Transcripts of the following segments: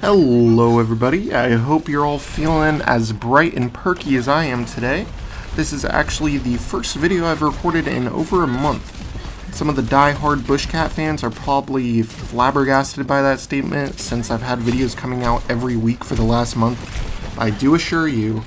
Hello everybody, I hope you're all feeling as bright and perky as I am today. This is actually the first video I've recorded in over a month. Some of the die-hard Bushcat fans are probably flabbergasted by that statement since I've had videos coming out every week for the last month. I do assure you,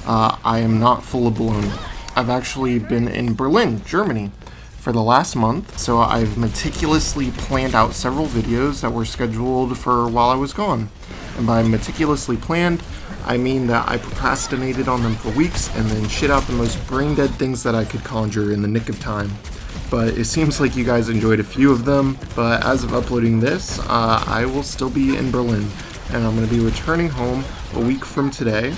I am not full of baloney. I've actually been in Berlin, Germany for the last month, so I've meticulously planned out several videos that were scheduled for while I was gone. And by meticulously planned, I mean that I procrastinated on them for weeks and then shit out the most brain-dead things that I could conjure in the nick of time. But it seems like you guys enjoyed a few of them, but as of uploading this, I will still be in Berlin, and I'm going to be returning home a week from today.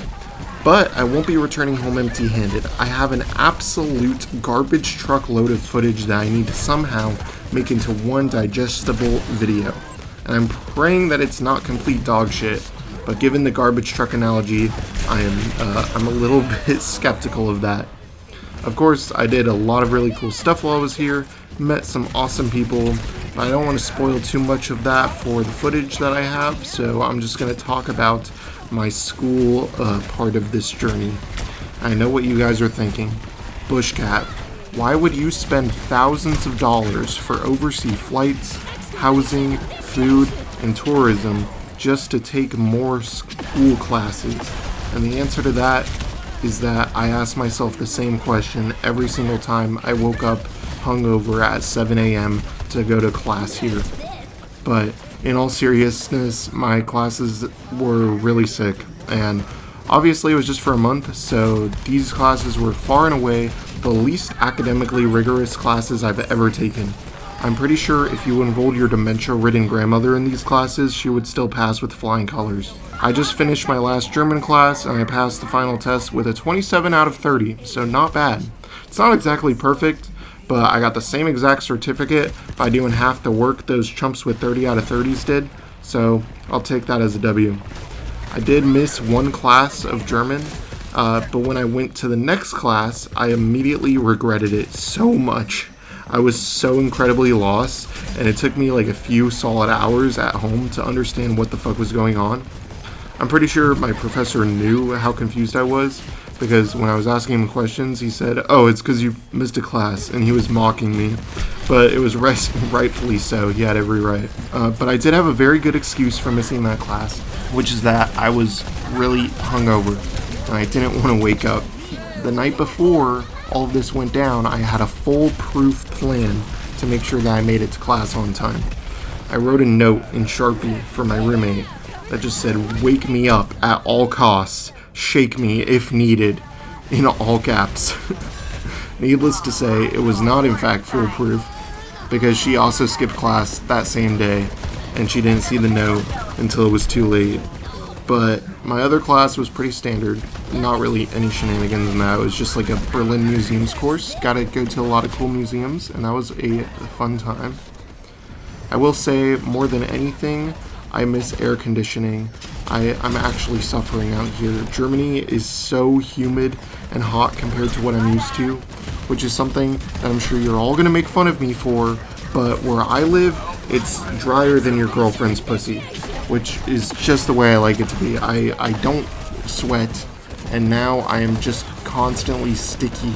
But I won't be returning home empty-handed. I have an absolute garbage truck load of footage that I need to somehow make into one digestible video. And I'm praying that it's not complete dog shit, but given the garbage truck analogy, I'm a little bit skeptical of that. Of course, I did a lot of really cool stuff while I was here, met some awesome people. I don't want to spoil too much of that for the footage that I have, so I'm just going to talk about my school part of this journey. I know what you guys are thinking. Bushcat, why would you spend thousands of dollars for overseas flights, housing, food, and tourism just to take more school classes? And the answer to that is that I ask myself the same question every single time I woke up hungover at 7 a.m. to go to class here. But in all seriousness, my classes were really sick, and obviously it was just for a month, so these classes were far and away the least academically rigorous classes I've ever taken. I'm pretty sure if you enrolled your dementia-ridden grandmother in these classes, she would still pass with flying colors. I just finished my last German class, and I passed the final test with a 27 out of 30, so not bad. It's not exactly perfect, but I got the same exact certificate by doing half the work those chumps with 30 out of 30s did, so I'll take that as a W. I did miss one class of German, but when I went to the next class, I immediately regretted it so much. I was so incredibly lost, and it took me like a few solid hours at home to understand what the fuck was going on. I'm pretty sure my professor knew how confused I was, because when I was asking him questions, he said, "Oh, it's because you missed a class," and he was mocking me. But it was rightfully so. He had every right. But I did have a very good excuse for missing that class, which is that I was really hungover, and I didn't want to wake up. The night before all of this went down, I had a foolproof plan to make sure that I made it to class on time. I wrote a note in Sharpie for my roommate that just said, "Wake me up at all costs. Shake me if needed," in all caps. Needless to say, it was not in fact foolproof, because she also skipped class that same day, and she didn't see the note until it was too late. But my other class was pretty standard, not really any shenanigans in that. It was just like a Berlin museums course. Got to go to a lot of cool museums, and that was a fun time. I will say, more than anything, I miss air conditioning. I'm actually suffering out here. Germany is so humid and hot compared to what I'm used to, which is something that I'm sure you're all going to make fun of me for, but where I live, it's drier than your girlfriend's pussy, which is just the way I like it to be. I don't sweat, and now I am just constantly sticky.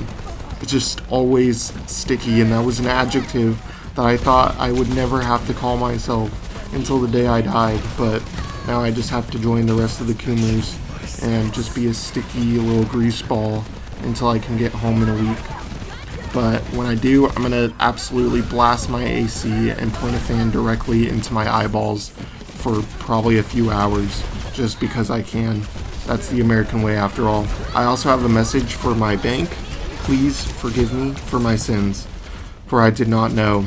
It's just always sticky, and that was an adjective that I thought I would never have to call myself until the day I died, but now I just have to join the rest of the Coomers and just be a sticky little grease ball until I can get home in a week. But when I do, I'm going to absolutely blast my AC and point a fan directly into my eyeballs for probably a few hours, just because I can. That's the American way after all. I also have a message for my bank. Please forgive me for my sins, for I did not know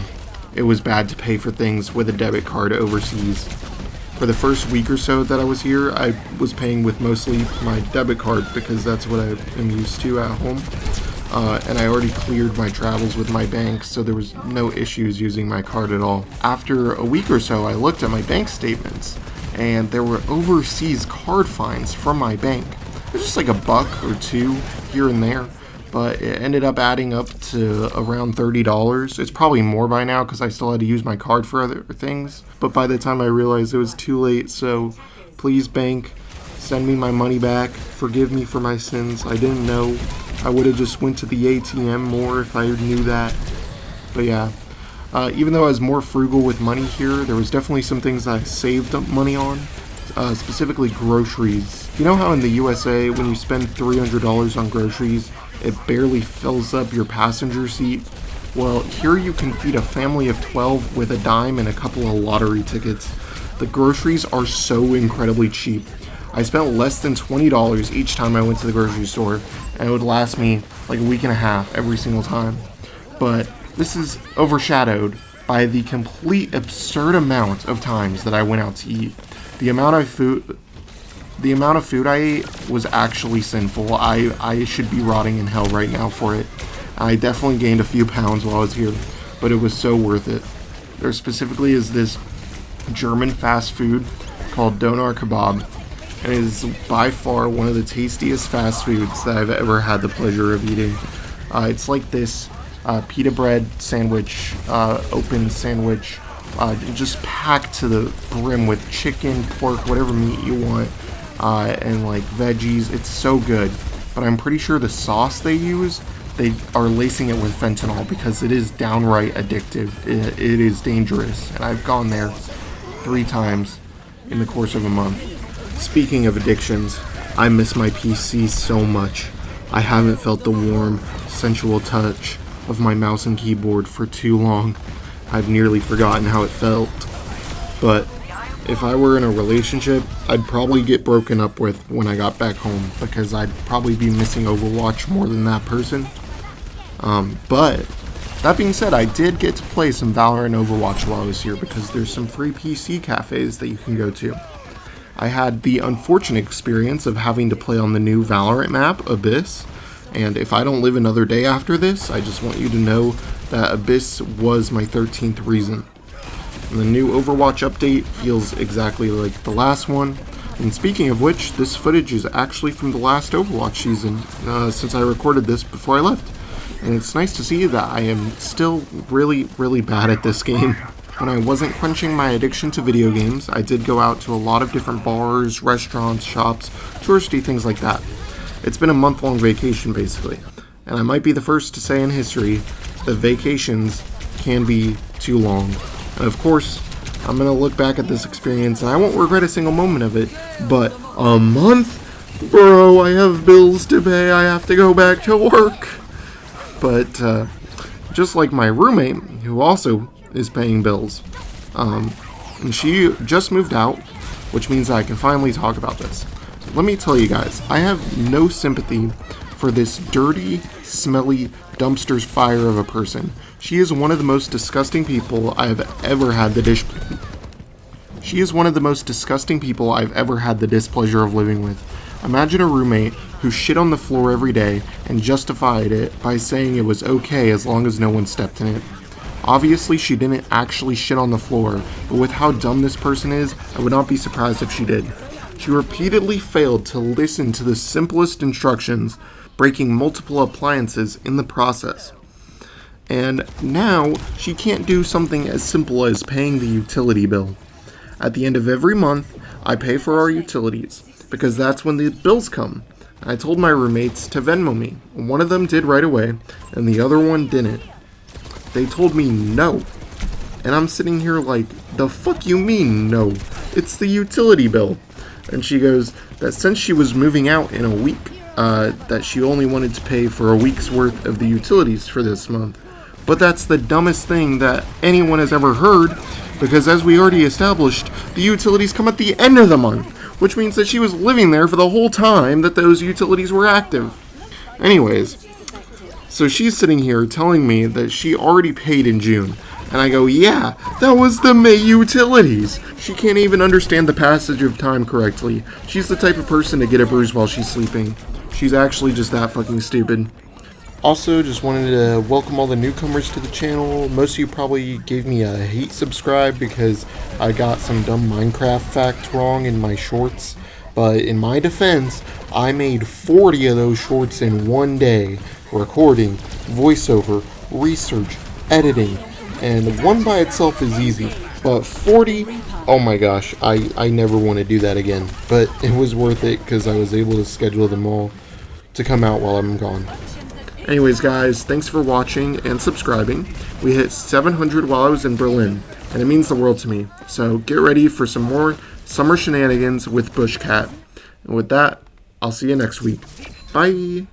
it was bad to pay for things with a debit card overseas. For the first week or so that I was here, I was paying with mostly my debit card because that's what I am used to at home. And I already cleared my travels with my bank, so there was no issues using my card at all. After a week or so, I looked at my bank statements, and there were overseas card fines from my bank. It was just like $1 or $2 here and there, but it ended up adding up to around $30. It's probably more by now because I still had to use my card for other things, but by the time I realized it was too late, so Please, bank, send me my money back. Forgive me for my sins. I didn't know. I would have just went to the ATM more if I knew that. But yeah, even though I was more frugal with money here, there was definitely some things I saved up money on, specifically groceries. You know how in the USA, when you spend $300 on groceries, it barely fills up your passenger seat? Well, here you can feed a family of 12 with a dime and a couple of lottery tickets. The groceries are so incredibly cheap. I spent less than $20 each time I went to the grocery store, and it would last me like a week and a half every single time. But this is overshadowed by the complete absurd amount of times that I went out to eat. The amount of food I ate was actually sinful. I should be rotting in hell right now for it. I definitely gained a few pounds while I was here, but it was so worth it. There specifically is this German fast food called Doner Kebab, and it is by far one of the tastiest fast foods that I've ever had the pleasure of eating. It's like this pita bread sandwich, open sandwich, just packed to the brim with chicken, pork, whatever meat you want, and like veggies. It's so good, but I'm pretty sure the sauce they use, they are lacing it with fentanyl because it is downright addictive. It is dangerous, and I've gone there 3 times in the course of a month. Speaking of addictions, I miss my PC so much. I haven't felt the warm, sensual touch of my mouse and keyboard for too long. I've nearly forgotten how it felt. But if I were in a relationship, I'd probably get broken up with when I got back home because I'd probably be missing Overwatch more than that person. But that being said, I did get to play some Valorant and Overwatch while I was here because there's some free PC cafes that you can go to. I had the unfortunate experience of having to play on the new Valorant map, Abyss, and if I don't live another day after this, I just want you to know that Abyss was my 13th reason. And the new Overwatch update feels exactly like the last one, and speaking of which, this footage is actually from the last Overwatch season, since I recorded this before I left. And it's nice to see that I am still really, really bad at this game. When I wasn't quenching my addiction to video games, I did go out to a lot of different bars, restaurants, shops, touristy things like that. It's been a month-long vacation, basically. And I might be the first to say in history that vacations can be too long. And of course, I'm going to look back at this experience and I won't regret a single moment of it, but a month? Bro, I have bills to pay, I have to go back to work. But just like my roommate, who also is paying bills, and she just moved out, which means I can finally talk about this. Let me tell you guys, I have no sympathy for this dirty, smelly, dumpster's fire of a person. She is one of the most disgusting people I've ever had the displeasure of living with. Imagine a roommate who shit on the floor every day and justified it by saying it was okay as long as no one stepped in it. Obviously, she didn't actually shit on the floor, but with how dumb this person is, I would not be surprised if she did. She repeatedly failed to listen to the simplest instructions, breaking multiple appliances in the process. And now, she can't do something as simple as paying the utility bill. At the end of every month, I pay for our utilities, because that's when the bills come. I told my roommates to Venmo me. One of them did right away, and the other one didn't. They told me no. And I'm sitting here like, the fuck you mean no? It's the utility bill. And she goes that since she was moving out in a week, that she only wanted to pay for a week's worth of the utilities for this month. But that's the dumbest thing that anyone has ever heard, because as we already established, the utilities come at the end of the month, which means that she was living there for the whole time that those utilities were active. Anyways, so she's sitting here telling me that she already paid in June. And I go, yeah, that was the May utilities. She can't even understand the passage of time correctly. She's the type of person to get a bruise while she's sleeping. She's actually just that fucking stupid. Also, just wanted to welcome all the newcomers to the channel. Most of you probably gave me a hate subscribe because I got some dumb Minecraft facts wrong in my shorts. But in my defense, I made 40 of those shorts in one day. Recording, voiceover, research, editing. And one by itself is easy, But 40, oh my gosh, I never want to do that again. But it was worth it because I was able to schedule them all to come out while I'm gone. Anyways, guys, thanks for watching and subscribing. We hit 700 while I was in Berlin, and it means the world to me. So get ready for some more summer shenanigans with Bushcat. And with that, I'll see you next week. Bye!